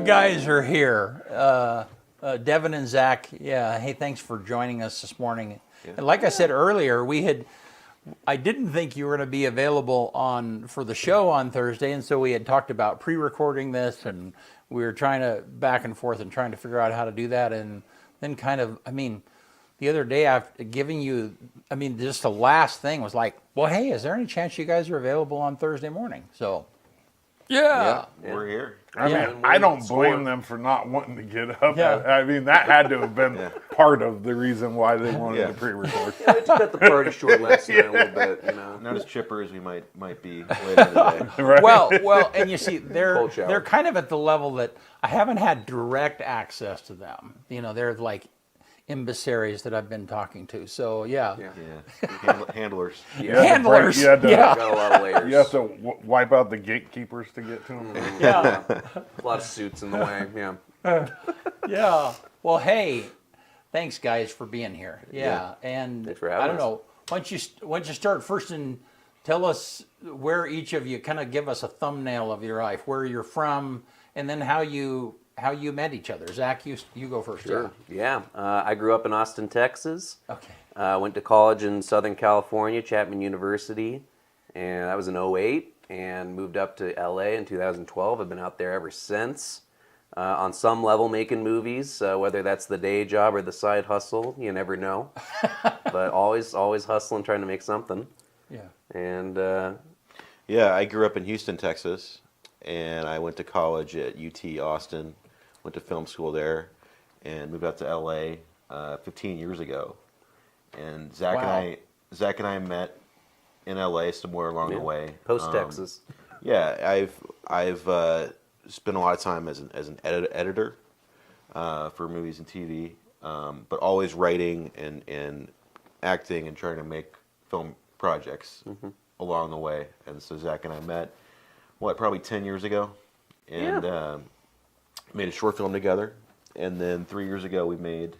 guys are here. Devin and Zach, yeah, hey, thanks for joining us this morning. Yeah. And like I said earlier, I didn't think you were going to be available for the show on Thursday, and so we had talked about pre-recording this, and we were trying to back and forth and trying to figure out how to do that, and then the other day after giving you, just the last thing was like, well, hey, is there any chance you guys are available on Thursday morning? So, yeah. We're here. I don't blame them for not wanting to get up. Yeah. That had to have been part of the reason why they wanted to pre-record. They cut the party short last night a little bit, Not as chipper as we might be later in the day. Right. Well, and you see, they're kind of at the level that I haven't had direct access to them. They're like embassies that I've been talking to. So Handlers. Handlers. You had to, got a lot of layers. You have to wipe out the gatekeepers to get to them. Yeah. A lot of suits in the way. Yeah. Yeah. Well, hey, thanks guys for being here. Yeah. And thanks for having us. I don't know. Why don't you start first and tell us where each of you kind of give us a thumbnail of your life, where you're from, and then how you met each other. Zach, you go first. Sure. Yeah. I grew up in Austin, Texas. Okay. Went to college in Southern California, Chapman University, and that was in '08, and moved up to LA in 2012. I've been out there ever since, on some level making movies, whether that's the day job or the side hustle, you never know. But always hustling, trying to make something. Yeah. And I grew up in Houston, Texas, and I went to college at UT Austin. Went to film school there, and moved out to LA 15 years ago. And Zach and I met in LA somewhere along the way. Post Texas. Yeah, I've spent a lot of time as an editor for movies and TV, but always writing and acting and trying to make film projects along the way. And so Zach and I met, probably 10 years ago, and made a short film together. And then 3 years ago, we made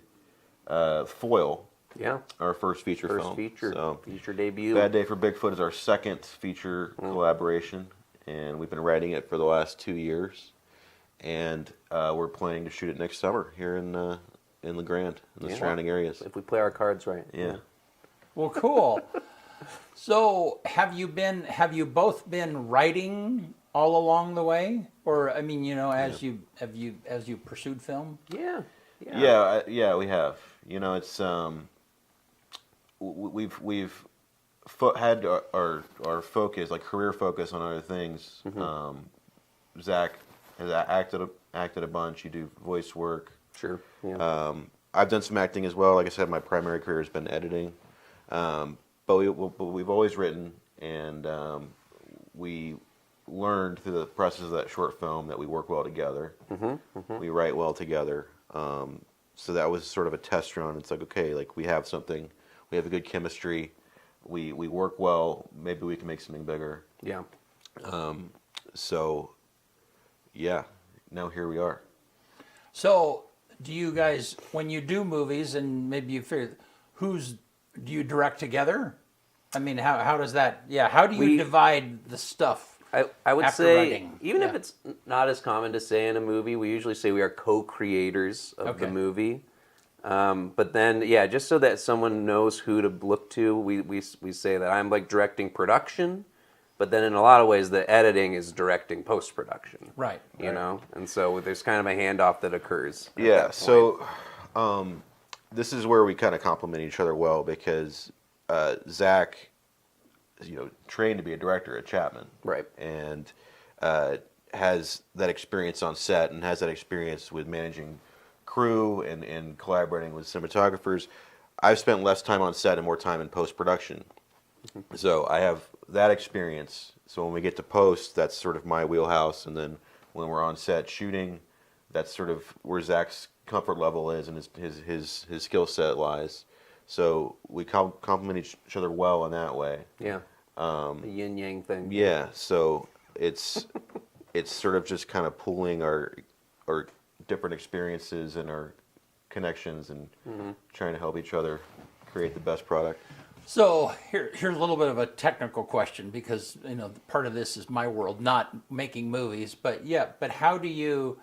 Foil. Yeah. Our first feature film. Feature debut. Bad Day for Bigfoot is our second feature collaboration, and we've been writing it for the last 2 years. And we're planning to shoot it next summer here in La Grande and the surrounding areas. If we play our cards right. Yeah. Well, cool. So, have you both been writing all along the way, or as you pursued film? Yeah, we have. It's we've had our focus, like career focus, on other things. Zach has acted a bunch. You do voice work. Sure. Yeah. I've done some acting as well. Like I said, my primary career has been editing. But we've always written, and we learned through the process of that short film that we work well together. We write well together. So that was sort of a test run. It's like, okay, like we have something, we have a good chemistry, we work well, maybe we can make something bigger. Yeah. So, yeah, now here we are. So, do you guys, when you do movies, and maybe you figure, do you direct together? How does that, how do you divide the stuff? I would say, writing? Even if it's not as common to say in a movie, we usually say we are co-creators of the movie. But then, just so that someone knows who to look to, we say that I'm like directing production, but then in a lot of ways the editing is directing post-production. Right. You know? And so there's kind of a handoff that occurs. Yeah, so this is where we kind of complement each other well, because Zach, trained to be a director at Chapman, right, and has that experience on set and has that experience with managing crew and collaborating with cinematographers. I've spent less time on set and more time in post-production, so I have that experience. So when we get to post, that's sort of my wheelhouse, and then when we're on set shooting, that's sort of where Zach's comfort level is and his skill set lies. So we complement each other well in that way. Yeah. The yin yang thing. Yeah. So it's sort of just kind of pooling our different experiences and our connections and trying to help each other create the best product. So here's a little bit of a technical question, because part of this is my world, not making movies, but how do you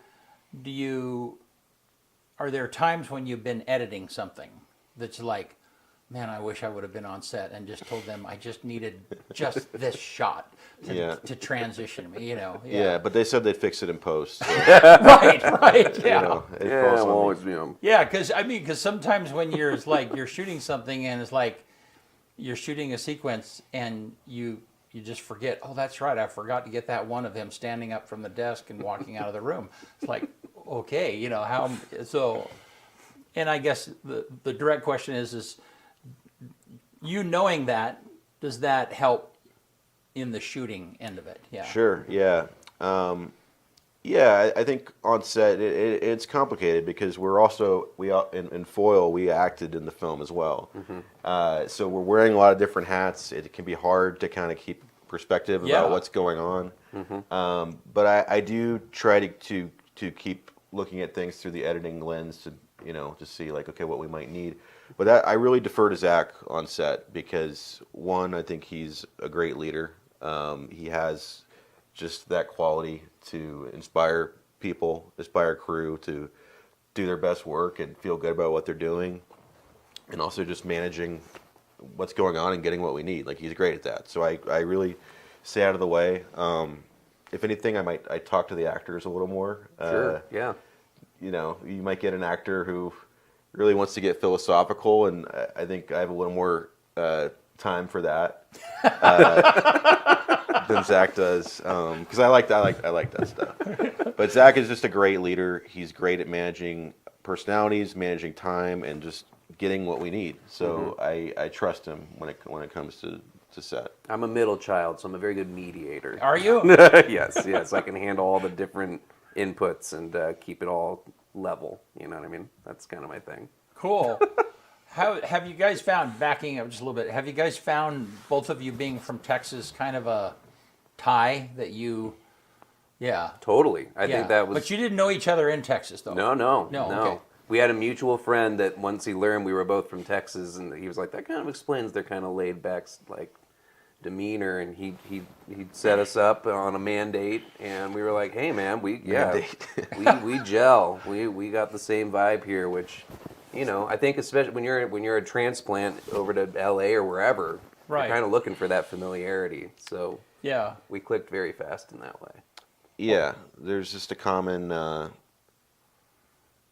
are there times when you've been editing something that's like, man, I wish I would have been on set and just told them I just needed just this shot to transition me, Yeah, but they said they'd fix it in post. So, right, yeah. it falls on me. Yeah, because sometimes when you're shooting something and it's like you're shooting a sequence and you just forget, oh, that's right, I forgot to get that one of him standing up from the desk and walking out of the room. It's like, okay, how so. And I guess the direct question is you knowing that, does that help in the shooting end of it? Yeah. Sure. Yeah. I think on set it's complicated because in Foil we acted in the film as well. So we're wearing a lot of different hats. It can be hard to kind of keep perspective about what's going on. But I do try to keep looking at things through the editing lens to see like, okay, what we might need. But I really defer to Zach on set because one, I think he's a great leader. He has just that quality to inspire people, inspire crew to do their best work and feel good about what they're doing, and also just managing what's going on and getting what we need. Like, he's great at that. So I really stay out of the way. If anything, I talk to the actors a little more. Sure. Yeah. You might get an actor who really wants to get philosophical, and I think I have a little more time for that than Zach does, because I like that stuff. But Zach is just a great leader. He's great at managing personalities, managing time, and just getting what we need. So I trust him when it comes to set. I'm a middle child, so I'm a very good mediator. Are you? Yes. I can handle all the different inputs and keep it all level. You know what I mean? That's kind of my thing. Cool. How have you guys found, backing up just a little bit, have you guys found, both of you being from Texas, kind of a tie that you, Totally. I think that was... But you didn't know each other in Texas, though. No. Okay. We had a mutual friend that once he learned we were both from Texas, and he was like, that kind of explains their kind of laid back, like, demeanor, and he set us up on a mandate, and we were like, hey man, we gel, we got the same vibe here, which, I think especially when you're a transplant over to LA or wherever, right, you're kind of looking for that familiarity. So we clicked very fast in that way. Yeah, there's just a common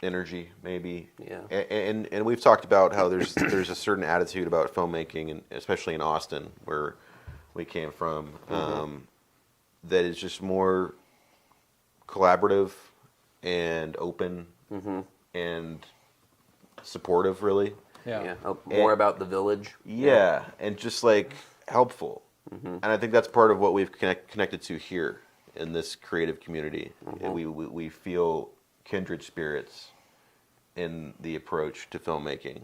energy, maybe. Yeah. And we've talked about how there's a certain attitude about filmmaking, and especially in Austin, where we came from, that is just more collaborative and open and supportive, really. Yeah. More about the village. Yeah, and just like helpful. And I think that's part of what we've connected to here in this creative community. We feel kindred spirits in the approach to filmmaking.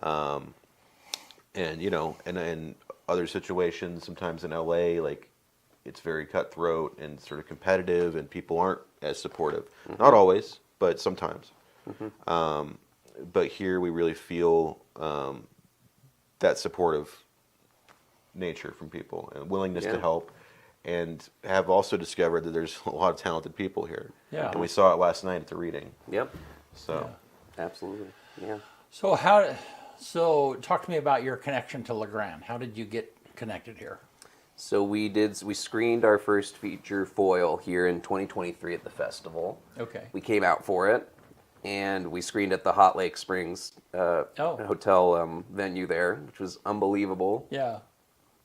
And in other situations, sometimes in LA, like, it's very cutthroat and sort of competitive, and people aren't as supportive. Not always, but sometimes. But here we really feel that supportive nature from people and willingness to help, and have also discovered that there's a lot of talented people here. Yeah. And we saw it last night at the reading. Yep. So. Absolutely. Yeah. So talk to me about your connection to LeGrand. How did you get connected here? So we screened our first feature, Foil, here in 2023 at the festival. Okay. We came out for it, and we screened at the Hot Lake Springs hotel venue there, which was unbelievable. Yeah.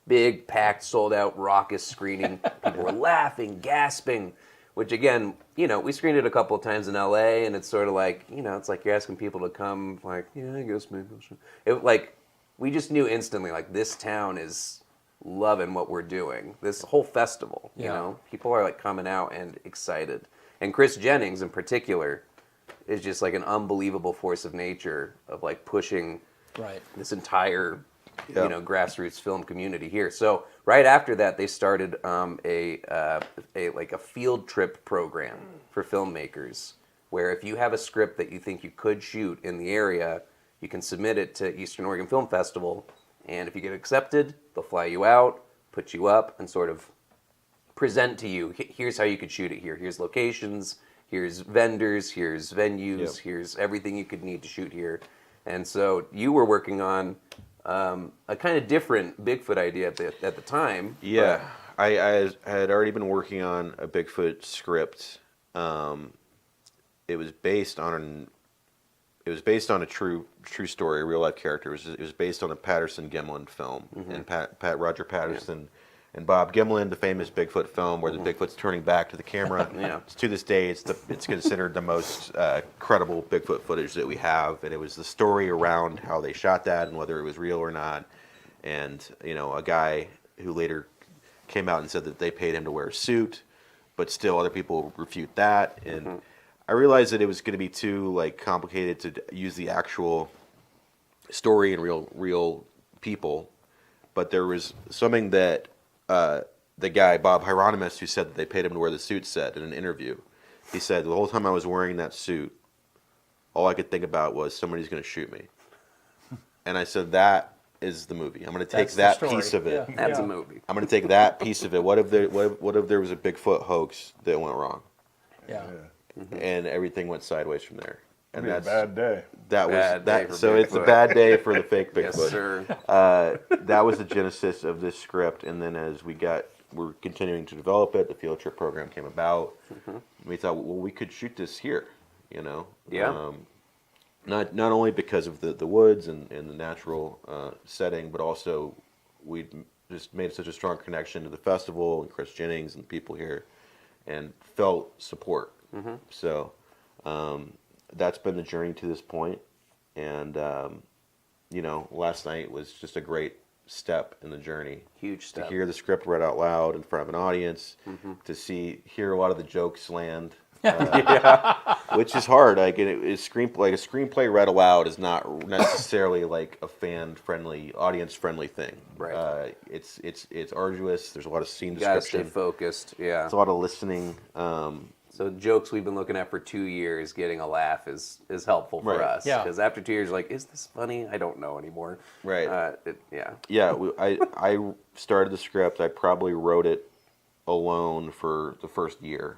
Big, packed, sold out, raucous screening. People were laughing, gasping, which again, we screened it a couple of times in LA, and it's sort of like, it's like you're asking people to come, like, yeah, I guess maybe. We just knew instantly, like, this town is loving what we're doing. This whole festival, people are like coming out and excited. And Chris Jennings in particular is just like an unbelievable force of nature of like pushing this entire grassroots film community here. So right after that, they started a field trip program for filmmakers, where if you have a script that you think you could shoot in the area, you can submit it to Eastern Oregon Film Festival, and if you get accepted, they'll fly you out, put you up, and sort of present to you, here's how you could shoot it here. Here's locations, here's vendors, here's venues, here's everything you could need to shoot here. And so you were working on a kind of different Bigfoot idea at the time. Yeah, I had already been working on a Bigfoot script. It was based on a true story, a real life character. It was based on a Patterson Gimlin film, and Roger Patterson and Bob Gimlin, the famous Bigfoot film where the Bigfoot's turning back to the camera. To this day, it's considered the most credible Bigfoot footage that we have, and it was the story around how they shot that and whether it was real or not. And a guy who later came out and said that they paid him to wear a suit, but still other people refute that. And I realized that it was going to be too complicated to use the actual story and real people, but there was something that the guy Bob Hieronymus, who said that they paid him to wear the suit, said in an interview. He said, the whole time I was wearing that suit, all I could think about was somebody's going to shoot me. And I said, that is the movie. I'm going to take that piece of it. Yeah. That's a movie. I'm going to take that piece of it. What if there was a Bigfoot hoax that went wrong? Yeah. And everything went sideways from there. And that's a bad day. That was Bad day for So Bigfoot. it's a bad day for the fake Bigfoot. Yes, sir. That was the genesis of this script, and then as we're continuing to develop it, the field trip program came about. We thought, well, we could shoot this here, Yeah. Not only because of the woods and the natural setting, but also we just made such a strong connection to the festival and Chris Jennings and people here, and felt support. So that's been the journey to this point, and last night was just a great step in the journey. Huge step. To hear the script read out loud in front of an audience, to hear a lot of the jokes land, which is hard. Like a screenplay read aloud is not necessarily like a fan-friendly, audience-friendly thing. Right. It's arduous. There's a lot of scene You gotta description. stay focused. Yeah. It's a lot of listening. So jokes we've been looking at for 2 years, getting a laugh is helpful for Right. us. Yeah. Because after 2 years, you're like, is this funny? I don't know anymore. Right. Yeah. Yeah, I started the script. I probably wrote it alone for the first year,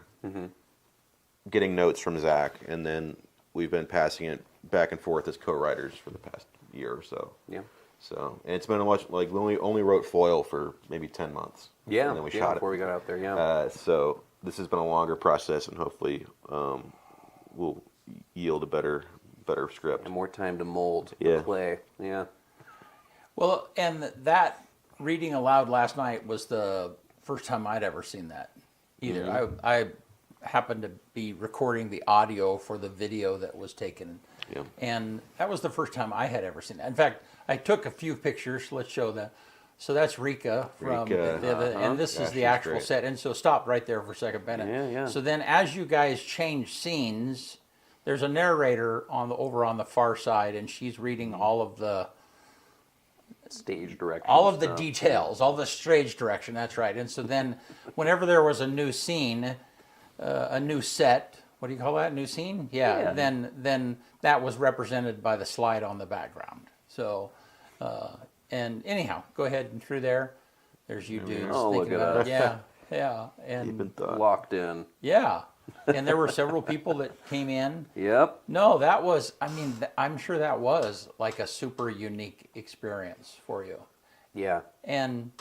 getting notes from Zach, and then we've been passing it back and forth as co-writers for the past year or so. Yeah. So, and it's been a much we only wrote foil for maybe 10 months. Yeah. And then we shot before it. we got out there. Yeah. So this has been a longer process, and hopefully will yield a better script. And more time to mold Yeah. the clay. Yeah. Well, and that reading aloud last night was the first time I'd ever seen that either. I happened to be recording the audio for the video that was taken. Yeah. And that was the first time I had ever seen that. In fact, I took a few pictures. Let's show them. So that's Rika from Rika. and this is she's the actual great. set. And so stop right there for a second, Bennett. Yeah. So then as you guys change scenes, there's a narrator over on the far side, and she's reading all of the Stage direction. all of the stuff. details, all the stage direction. That's right. And so then, whenever there was a new scene, a new set, what do you call that? New scene? Yeah. Then that was represented by the slide on the background. So, and anyhow, go ahead and through there. There's you dudes Oh, look thinking at about us. it. Yeah, and Deep in thought. Locked in. yeah, and there were several people that came in. Yep. No, that was. I mean, I'm sure that was like a super unique experience for you. Yeah. And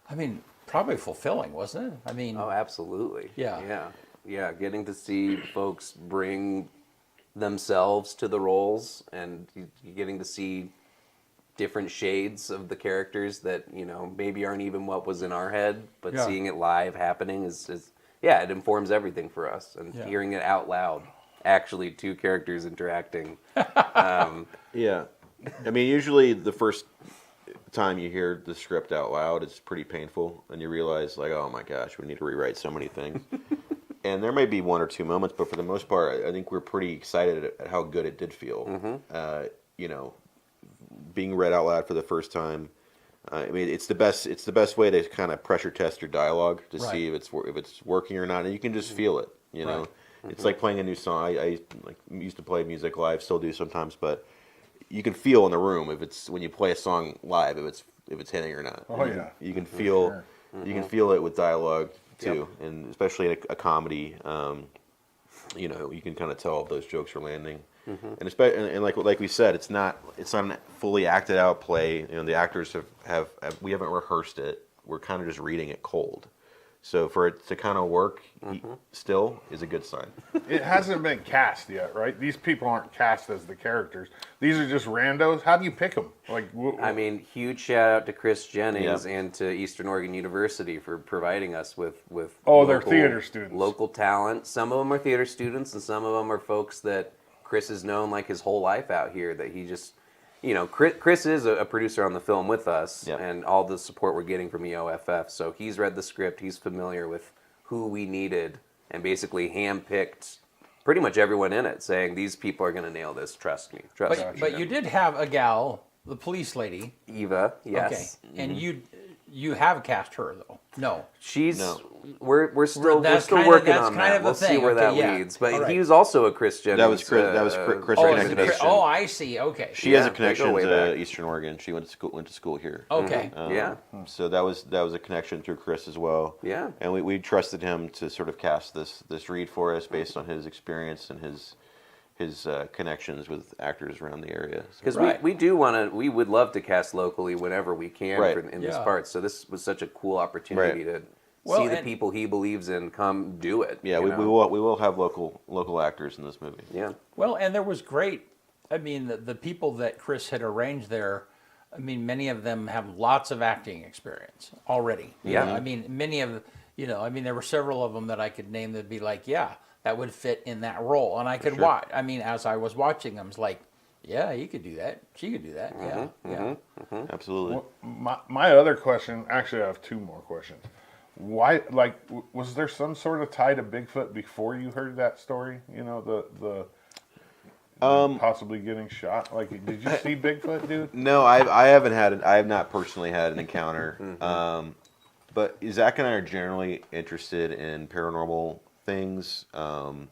I mean, probably fulfilling, wasn't it? I mean, Oh, absolutely. Yeah. Yeah. Getting to see folks bring themselves to the roles, and getting to see different shades of the characters that maybe aren't even what was in our head, but Yeah. seeing it live happening is it informs everything for us, and hearing it out loud, actually two characters interacting. Yeah. I mean, usually the first time you hear the script out loud, it's pretty painful, and you realize, like, oh my gosh, we need to rewrite so many things. And there may be one or two moments, but for the most part, I think we're pretty excited at how good it did feel. Being read out loud for the first time. I mean, it's the best way to kind of pressure test your dialogue to Right. see if it's working or not, and you can just feel it. Right. It's like playing a new song. I used to play music live, still do sometimes, but you can feel in the room when you play a song live if it's hitting or not. Oh, yeah. You can feel Sure. you can feel it with dialogue too, and especially in a comedy. you can kind of tell if those jokes are landing. And especially, and like we said, it's not a fully acted out play. The actors have we haven't rehearsed it. We're kind of just reading it cold. So for it to kind of work still is a good sign. It hasn't been cast yet, right? These people aren't cast as the characters. These are just randos. How do you pick them? I mean, huge shout out to Chris Jennings and to Eastern Oregon University for providing us with they're theater students. Local talent. Some of them are theater students, and some of them are folks that Chris has known like his whole life out here. That he just, Chris is a producer on the film with us, and all the support we're getting from EOFF. So he's read the script. He's familiar with who we needed, and basically handpicked pretty much everyone in it, saying these people are going to nail this. Trust me. Trust me. But you did have a gal, the police lady, Eva. Yes. Okay, and you have cast her though. No, she's. No. We're still That's working that's on kind that. of a We'll see thing. where Okay, that yeah. leads. But All right. he was also a Chris Jennings. That was Chris oh, connected us. oh, I see. Okay. She has a they go connection way to back. Eastern Oregon. She went to school here. Okay. Yeah. So that was a connection through Chris as well. Yeah. And we trusted him to sort of cast this read for us based on his experience and his connections with actors around the area. Because Right. we would love to cast locally whenever we can Right. in this Yeah. part. So this was such a cool opportunity to Well, see the and- people he believes in come do it. Yeah, you we know? will have local actors in this movie. Yeah. Well, and there was great. I mean, the people that Chris had arranged there. I mean, many of them have lots of acting experience already. Yeah. I mean, many of I mean, there were several of them that I could name that'd be like, yeah, that would fit in that role, and I could watch. I mean, as I was watching them, it's like, yeah, he could do that. She could do that. Yeah. Absolutely. Well, my other question, actually, I have two more questions. Why, was there some sort of tie to Bigfoot before you heard that story? The possibly getting shot. Did you see Bigfoot, dude? No, I have not personally had an encounter. But Zach and I are generally interested in paranormal things. Our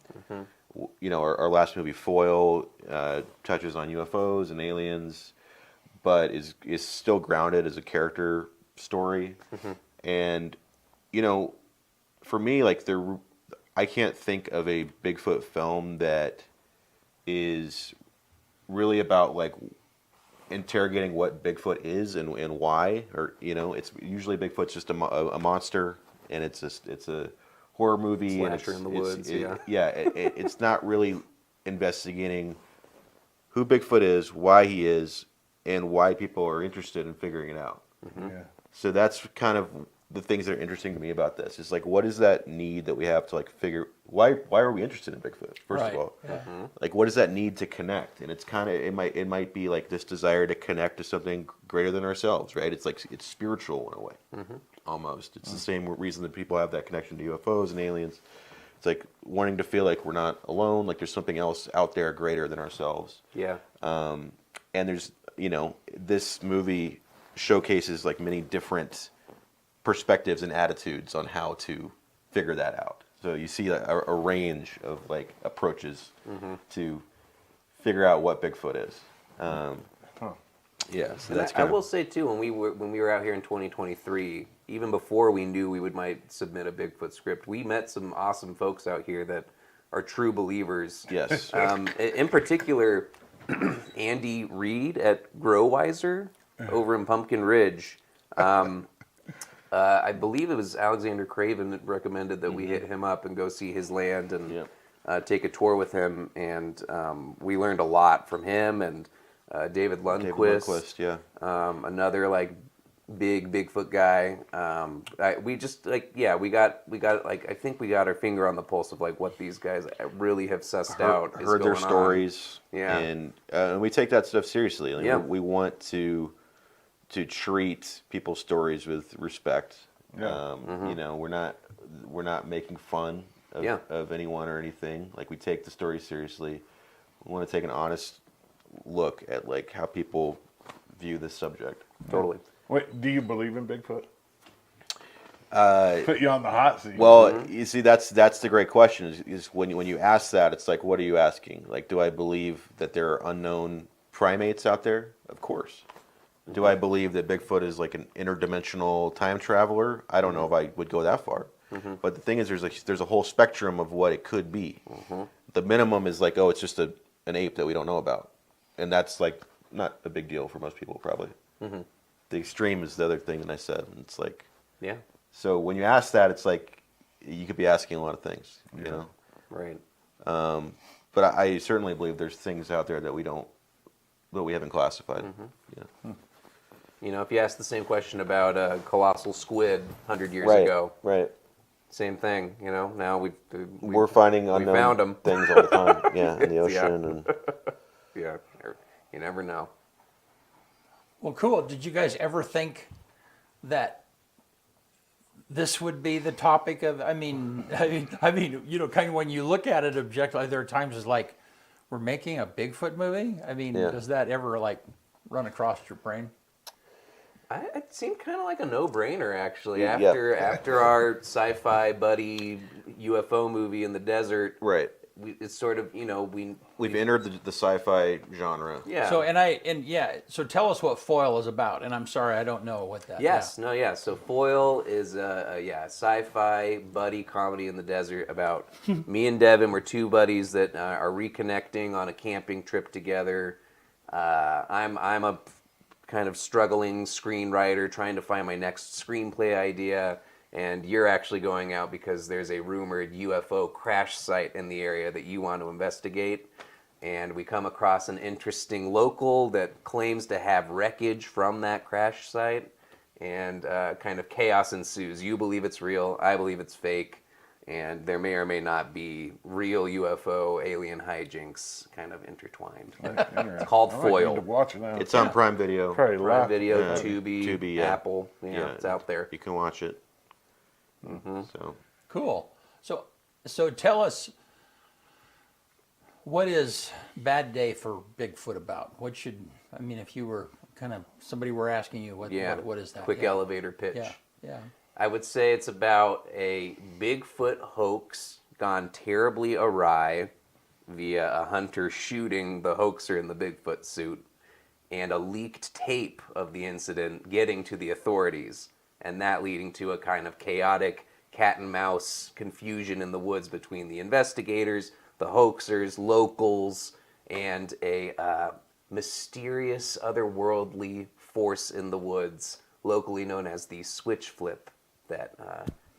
last movie, Foil, touches on UFOs and aliens, but is still grounded as a character story. And for me, I can't think of a Bigfoot film that is really about interrogating what Bigfoot is and why, or it's usually Bigfoot's just a monster, and it's a horror movie, Slasher in the woods. It's not really investigating who Bigfoot is, why he is, and why people are interested in figuring it out. Yeah. So that's kind of the things that are interesting to me about this. It's what is that need that we have to figure why are we interested in Bigfoot first Right. of all? Yeah. What is that need to connect? And it's kind of it might be this desire to connect to something greater than ourselves, right? It's it's spiritual in a way, almost. It's the same reason that people have that connection to UFOs and aliens. It's wanting to feel like we're not alone, there's something else out there greater than ourselves. Yeah. And there's this movie showcases many different perspectives and attitudes on how to figure that out. So you see a range of approaches to figure out what Bigfoot is. Yeah, so And that's I kind will of say too, when we were out here in 2023, even before we knew we might submit a Bigfoot script, we met some awesome folks out here that are true believers. yes. In particular, Andy Reed at Growwiser over in Pumpkin Ridge. I believe it was Alexander Craven that recommended that we hit him up and go see his land and take a tour with him. And we learned a lot from him and David Lundquist. yeah. Another big Bigfoot guy. We just we got I think we got our finger on the pulse of what these guys really have sussed out. is Heard their going on. stories. Yeah. And we take that stuff seriously. Yeah. We want to treat people's stories with respect. Yeah. We're not making fun of anyone or anything. We take the story seriously. We want to take an honest look at how people view this subject. Totally. Wait, do you believe in Bigfoot? Uh, Put you on the hot seat. Well, you see, that's the great question. Is when you ask that, it's what are you asking? Do I believe that there are unknown primates out there? Of course. Do I believe that Bigfoot is an interdimensional time traveler? I don't know if I would go that far. But the thing is, there's a whole spectrum of what it could be. The minimum is like, oh, it's just an ape that we don't know about, and that's like not a big deal for most people probably. The extreme is the other thing that I said. And it's like, Yeah. so when you ask that, it's like you could be asking a lot of things, you know. Right. But I certainly believe there's things out there that we haven't classified. Yeah. You know, if you ask the same question about a colossal squid 100 years Right. ago, Right. same thing. You know, now We're finding found 'em. unknown things all the time. Yeah, in the ocean and Yeah, you never know. Well, cool. Did you guys ever think that this would be the topic of? I mean, you know, kind of when you look at it objectively, there are times it's like, we're making a Bigfoot movie. I mean, Yeah. does that ever like run across your brain? It seemed kind of like a no-brainer, actually. Yeah. After our sci-fi buddy UFO movie in the desert, right. it's sort of, you know, We've entered the sci-fi genre. yeah. So tell us what Foil is about. And I'm sorry, I don't know what that. Yes, no, yeah. So Foil is a sci-fi buddy comedy in the desert about me and Devin. We're two buddies that are reconnecting on a camping trip together. I'm a kind of struggling screenwriter trying to find my next screenplay idea, and you're actually going out because there's a rumored UFO crash site in the area that you want to investigate. And we come across an interesting local that claims to have wreckage from that crash site, and kind of chaos ensues. You believe it's real, I believe it's fake, and there may or may not be real UFO alien hijinks kind of intertwined. But it's called I might need Foil. to watch it now. It's on Prime Video. Probably Prime laugh. Video, Yeah. Tubi, Tubi, yeah. Apple. Yeah, it's out there. You can watch it. So Cool. So tell us, what is Bad Day for Bigfoot about? If you were kind of somebody were asking you, what is that? Quick elevator pitch. Yeah. I would say it's about a Bigfoot hoax gone terribly awry via a hunter shooting the hoaxer in the Bigfoot suit, and a leaked tape of the incident getting to the authorities, and that leading to a kind of chaotic cat and mouse confusion in the woods between the investigators, the hoaxers, locals, and a mysterious otherworldly force in the woods, locally known as the switch flip, that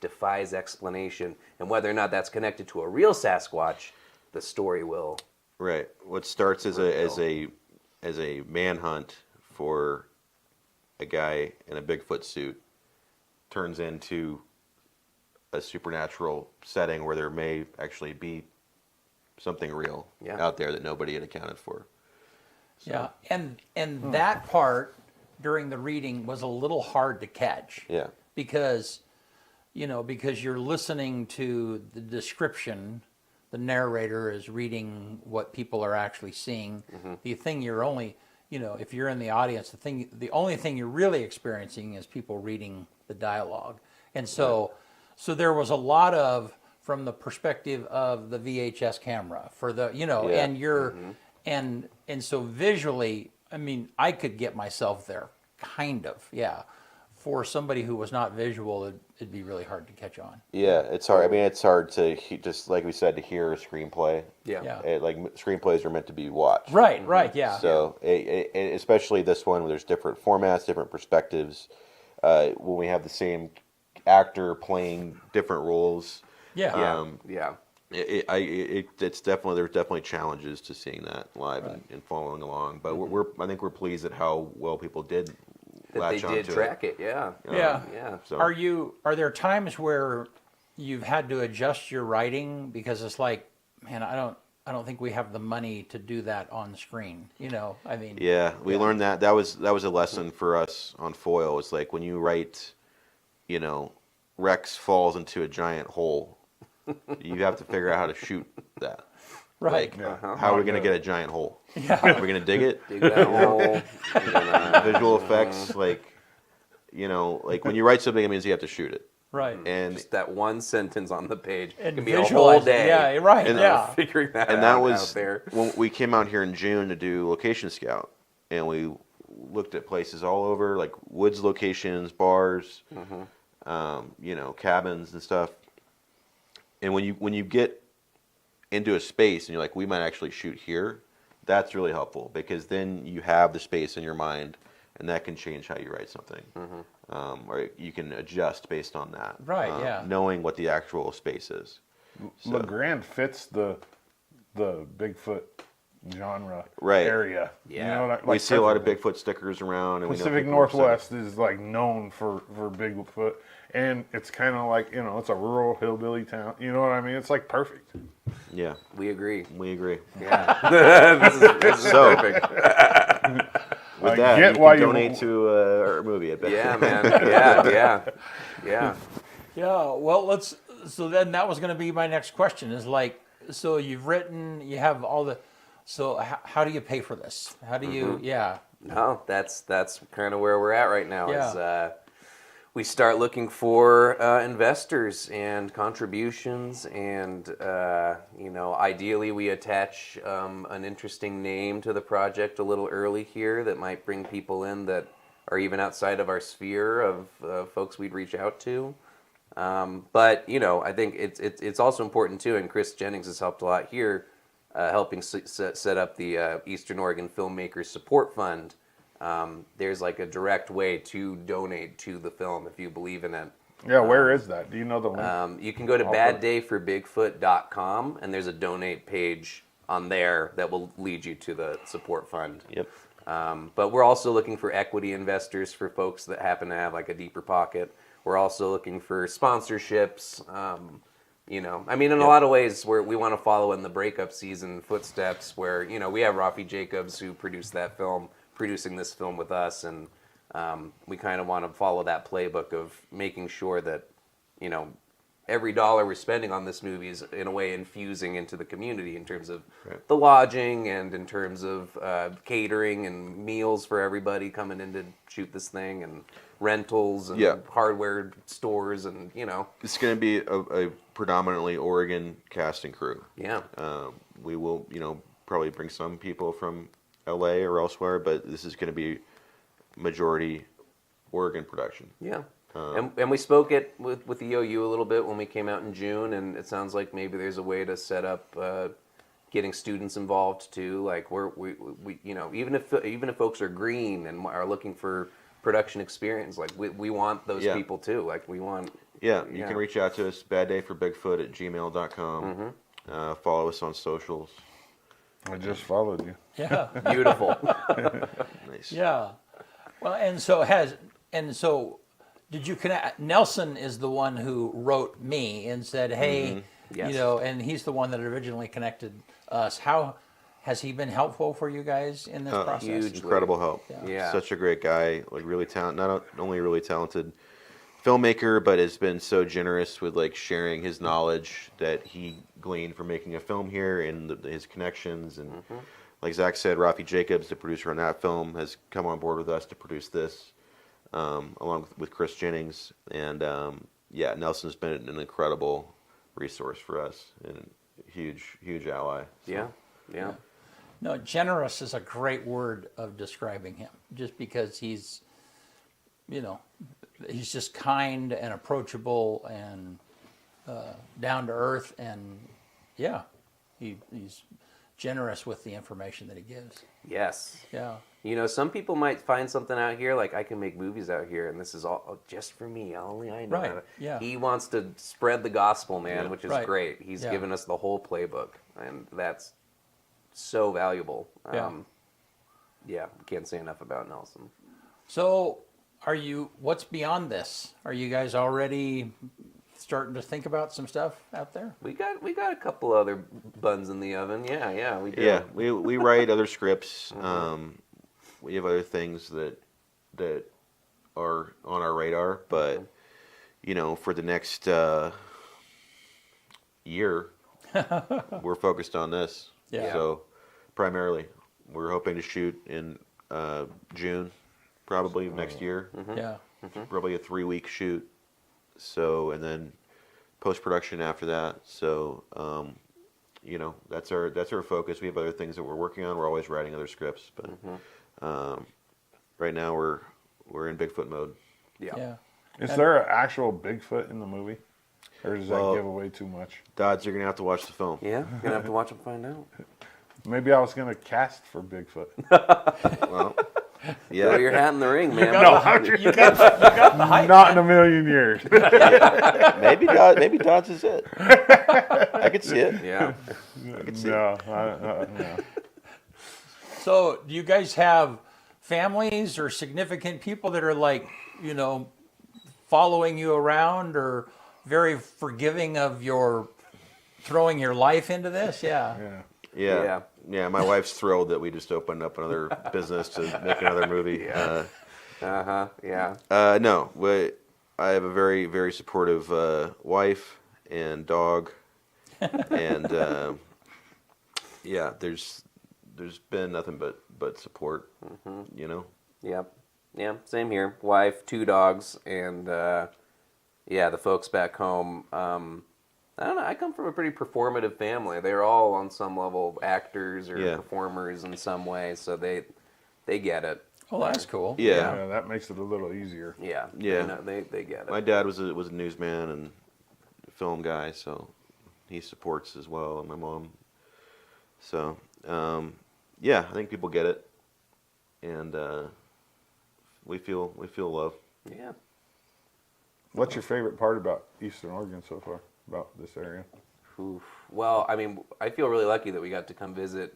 defies explanation. And whether or not that's connected to a real Sasquatch, the story will. right. What starts as a manhunt for a guy in a Bigfoot suit turns into a supernatural setting where there may actually be something real out there that nobody had accounted for. So, Yeah. And that part during the reading was a little hard to catch. Yeah. Because you're listening to the description, the narrator is reading what people are actually seeing. The thing you're only, if you're in the audience, the only thing you're really experiencing is people reading the dialogue. And so there was a lot of, from the perspective of the VHS camera for the, and you're, and so visually, I could get myself there, kind of, yeah. For somebody who was not visual, it'd be really hard to catch on. Yeah, it's hard. It's hard to just like we said, to hear a screenplay. Yeah. Like screenplays are meant to be watched. Right, yeah. So especially this one, where there's different formats, different perspectives. When we have the same actor playing different roles. Yeah. It's definitely, there's definitely challenges to seeing that live and following along. But I think we're pleased at how well people did. That they did track it, yeah. Yeah. So Are there times where you've had to adjust your writing because it's like, man, I don't think we have the money to do that on screen. Yeah, we learned that. That was a lesson for us on Foil. It's like when you write, Rex falls into a giant hole, you have to figure out how to shoot that. Right. Like, how are we going to get a giant hole? Yeah. Are we going to dig it? Dig that hole. Visual effects, like when you write something, it means you have to shoot it. Right. And Just that one sentence on the page And can be a whole visualize it. day. Yeah, right. And, yeah. Figuring that and out that was out there. when we came out here in June to do Location Scout, and we looked at places all over, like woods locations, bars, cabins and stuff. and when you get into a space and you're like, we might actually shoot here, that's really helpful because then you have the space in your mind, and that can change how you write something, or you can adjust based on that. Right, yeah. Knowing what the actual space is. So, LeGrand fits the Bigfoot genre Right. area. Yeah. You know, we see a lot of perfectly. Bigfoot stickers around, and Pacific we know people are excited. Northwest is like known for Bigfoot, and it's kind of like, you know, it's a rural hillbilly town. You know what I mean? It's like perfect. Yeah, We agree. we agree. Yeah. this is So- perfect. With I that, get you why can you- donate to our movie at Yeah, man. Yeah. Yeah, well, so then that was going to be my next question is like, so you've written, you have all the, so how do you pay for this? How do you, yeah. No, that's kind of where we're at right now. Yeah. Is we start looking for investors and contributions, and ideally we attach an interesting name to the project a little early here that might bring people in that are even outside of our sphere of folks we'd reach out to. But I think it's also important too, and Chris Jennings has helped a lot here, helping set up the Eastern Oregon Filmmakers Support Fund. There's like a direct way to donate to the film if you believe in it. Yeah, where is that? Do you know the link? You can go to baddayforbigfoot.com, and there's a donate page on there that will lead you to the support fund. Yep. But we're also looking for equity investors for folks that happen to have like a deeper pocket. We're also looking for sponsorships. In a lot of ways, we want to follow in the breakup season footsteps where, we have Rafi Jacobs who produced that film, producing this film with us. And we kind of want to follow that playbook of making sure that, every dollar we're spending on this movie is in a way infusing into the community in terms of the lodging and in terms of catering and meals for everybody coming in to shoot this thing and rentals and hardware stores and, It's going to be a predominantly Oregon cast and crew. Yeah. We will, probably bring some people from LA or elsewhere, but this is going to be majority Oregon production. Yeah. And we spoke it with the OU a little bit when we came out in June, and it sounds like maybe there's a way to set up getting students involved too. Like we even if folks are green and are looking for production experience, like we want those people too. Like we want. Yeah, you can reach out to us, baddayforbigfoot@gmail.com. Follow us on socials. I just followed you. Yeah. Beautiful. Nice. Yeah. Well, so did you connect? Nelson is the one who wrote me and said, "Hey, Yes. and he's the one that originally connected us. How has he been helpful for you guys in this process?" Hugely. Incredible help. Yeah. Such a great guy, like really talented. Not only really talented filmmaker, but has been so generous with like sharing his knowledge that he gleaned from making a film here and his connections. And like Zach said, Rafi Jacobs, the producer on that film, has come on board with us to produce this, along with Chris Jennings. And Nelson's been an incredible resource for us and a huge ally. So. Yeah. No, generous is a great word of describing him, just because he's just kind and approachable and down to earth, and he's generous with the information that he gives. Yes. Yeah. Some people might find something out here like I can make movies out here, and this is all just for me. Only I know. Right, how to-" yeah. He wants to spread the gospel, man, which is Right. great. He's Yeah. given us the whole playbook, and that's so valuable. Can't say enough about Nelson. So, what's beyond this? Are you guys already starting to think about some stuff out there? We got a couple other buns in the oven. Yeah, we do. Yeah, we write other scripts. We have other things that are on our radar, but for the next year, we're focused on this. Yeah. So primarily, we're hoping to shoot in June, probably next year. Yeah. Probably a 3-week shoot. So, and then post-production after that. So, that's our focus. We have other things that we're working on. We're always writing other scripts, but right now we're in Bigfoot mode. Yeah. Is there an actual Bigfoot in the movie? Or does Well- that give away too much? Dodds, you're gonna have to watch the film. Yeah, gonna have to watch and find out. Maybe I was going to cast for Bigfoot. Well, Throw yeah, your hat in the ring, man. You got the hype. Not in a million years. maybe Dodds is it. I could see it. Yeah. I could see it. No. So, do you guys have families or significant people that are like, following you around or very forgiving of your throwing your life into this? Yeah. Yeah. Yeah. My wife's thrilled that we just opened up another business to make another movie. Yeah. Yeah. No, I have a very, very supportive wife and dog, and yeah, there's been nothing but support. Yep. Yeah. Same here. Wife, 2 dogs, and yeah, the folks back home. I don't know. I come from a pretty performative family. They're all on some level actors or performers in some way, so they get it. Oh, that's cool. Yeah. Yeah, that makes it a little easier. Yeah. Yeah. They get it. My dad was a newsman and film guy, so he supports as well, and my mom. So yeah, I think people get it, and we feel love. Yeah. What's your favorite part about Eastern Oregon so far, about this area? Oof. Well, I mean, I feel really lucky that we got to come visit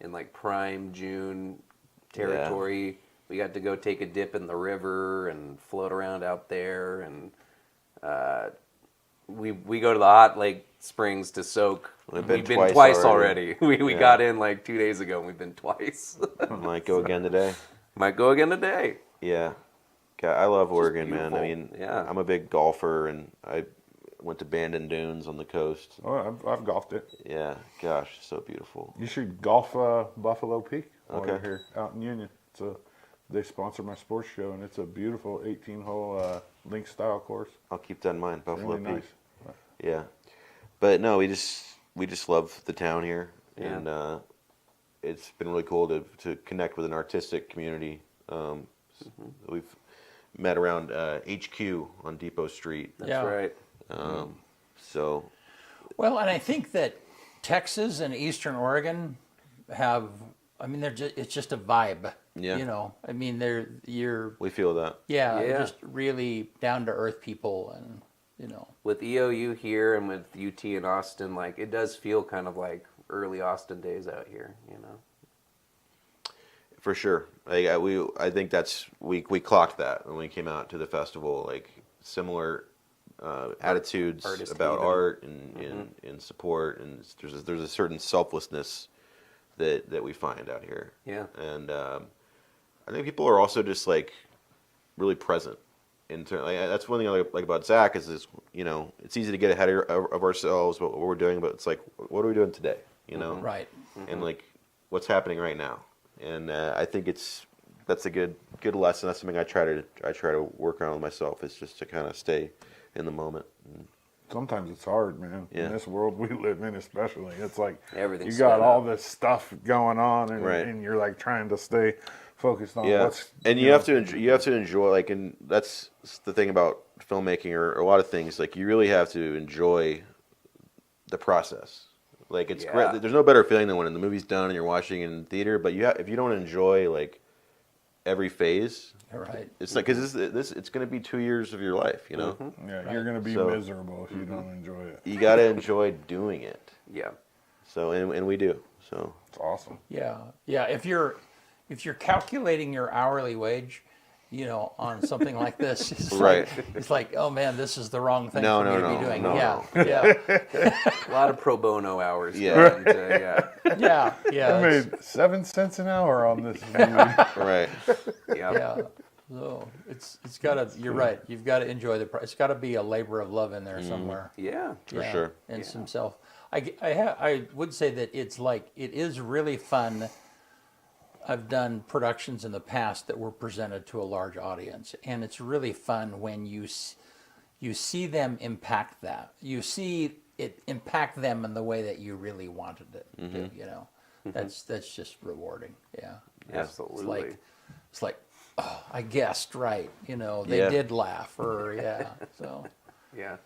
in like prime June territory. Yeah. We got to go take a dip in the river and float around out there, and we go to the hot lake springs to soak. We've been been twice already. We got in like 2 days ago, and we've been twice. Might go again today. Might go again today. Yeah. I love Oregon, man. beautiful. I mean, Yeah. I'm a big golfer, and I went to Bandon Dunes on the coast. Oh, I've golfed it. Yeah, gosh, so beautiful. You should golf Buffalo Peak while you're Okay. here out in Union. They sponsor my sports show, and it's a beautiful 18-hole link style course. I'll keep that in mind, Buffalo Really Peak. nice. Yeah, but no, we just love the town here, Yeah. and it's been really cool to connect with an artistic community. We've met around HQ on Depot Street. That's Yeah. right. So Well, and I think that Texas and Eastern Oregon have, I mean, it's just a vibe. Yeah. I mean, you're we feel that. Yeah. just really down to earth people, and With EOU here and with UT in Austin, like it does feel kind of like early Austin days out here, For sure. I think that's we clocked that when we came out to the festival. Like similar attitudes Artist about haven. art and support, and there's a certain selflessness that we find out here. Yeah. And I think people are also just like really present. That's one thing I like about Zach is it's easy to get ahead of ourselves what we're doing, but it's like what are we doing today? right. And like what's happening right now. And I think that's a good lesson. That's something I try to work on with myself, is just to kind of stay in the moment. Sometimes it's hard, man. Yeah. In this world we live in, especially, it's like Everything's you got sped all up. this stuff going on, and, Right. and you're like trying to stay focused on Yeah, what's. and you have to enjoy like, and that's the thing about filmmaking or a lot of things. Like you really have to enjoy the process. Like it's Yeah. great. There's no better feeling than when the movie's done and you're watching it in theater. But if you don't enjoy like every phase, Right. it's like because it's going to be 2 years of your life. Yeah, you're gonna be So- miserable if you don't enjoy it. You got to enjoy doing it. Yeah. So and we do. So It's awesome. Yeah. If you're calculating your hourly wage, on something like this, it's Right. it's like, oh man, this is the wrong thing No, for me no, to be no, doing. no, Yeah. no. Yeah. A lot of pro bono hours. Yeah. going into, Yeah. Yeah. I it's- made 7 cents an hour on this movie. right. yeah. Yeah. So it's gotta. You're right. You've got to enjoy it's got to be a labor of love in there somewhere. Yeah. For sure. And some self. I would say that it is really fun. I've done productions in the past that were presented to a large audience, and it's really fun when you see them impact that. You see it impact them in the way that you really wanted it to. That's just rewarding. Yeah. Absolutely. It's like, oh, I guessed right. They Yeah. did laugh, or yeah. So Yeah.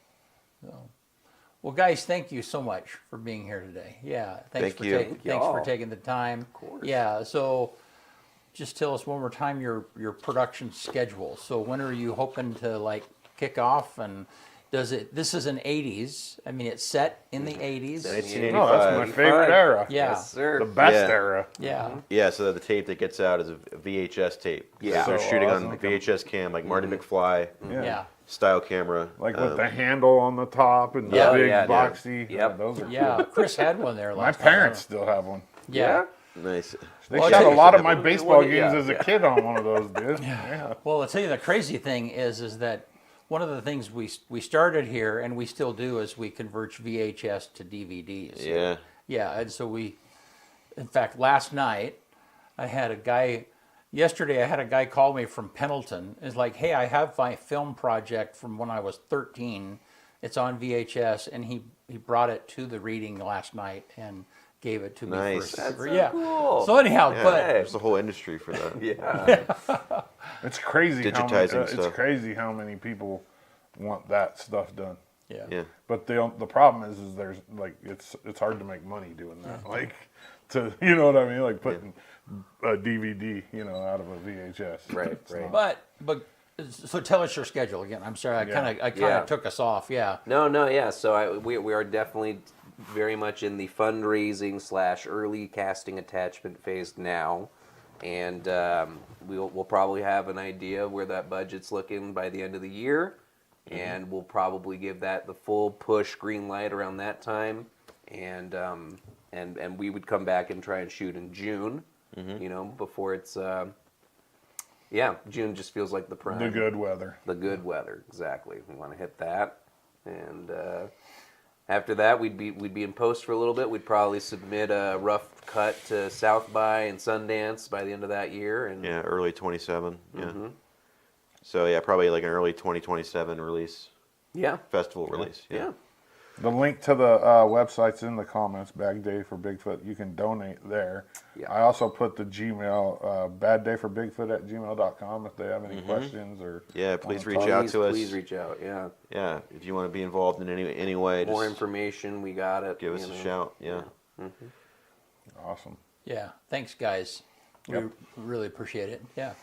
Well, guys, thank you so much for being here today. Yeah, thanks Thank you. Thank thanks for y'all. taking the time. Of course. Yeah, so just tell us one more time your production schedule. So when are you hoping to like kick off, and does it? This is an '80s. I mean, it's set in the '80s. 1985. Oh, that's my favorite era. Yeah. Yes, sir. The best Yeah. era. Yeah, Yeah, so the tape that gets out is a VHS tape. Yeah. So they're So shooting awesome. on VHS cam, like Marty McFly yeah, style camera. Like with the handle on the top and the Yeah. big Yeah, yeah. boxy. Yep. Those are yeah. Chris had one there My last time. parents still have one. Yeah. Nice. They Well, shot yeah, a lot of you my should baseball have one. games Yeah, as a yeah. kid on one of those, dude. Yeah. Well, I'll tell you the crazy thing is that one of the things we started here and we still do is we convert VHS to DVDs. Yeah. Yeah, and so in fact, last night yesterday I had a guy call me from Pendleton. It's like, hey, I have my film project from when I was 13. It's on VHS, and he brought it to the reading last night and gave it to me. Nice. That's so yeah. cool. So anyhow, Yeah, but there's a whole industry for that. Yeah. It's crazy Digitizing it's stuff. crazy how many people want that stuff done. yeah. Yeah. But the problem is there's like it's hard to make money doing that. Like to you know what I mean? Like putting a DVD, out of a VHS. Right, It's right. not- But so tell us your schedule again. I'm sorry, I kind of Yeah. took us off. Yeah. No, yeah. So we are definitely very much in the fundraising / early casting attachment phase now, and we'll probably have an idea of where that budget's looking by the end of the year, and we'll probably give that the full push green light around that time, and we would come back and try and shoot in June, before it's. June just feels like the prime. the good weather. The good weather, exactly. We want to hit that, and after that, we'd be in post for a little bit. We'd probably submit a rough cut to South by and Sundance by the end of that year, and Yeah, early 27. Yeah. So yeah, probably like an early 2027 release, yeah, festival release. yeah. The link to the website's in the comments. Bad Day for Bigfoot. You can donate there. Yeah. I also put the Gmail baddayforbigfoot@gmail.com if they have any questions or Yeah, please wanna reach talk. out to us. Please reach out. Yeah, Yeah, if you want to be involved in any way, more just information. We got it. give us a shout. Yeah. Awesome. Yeah. Thanks, guys. Yep. We really appreciate it. Yeah.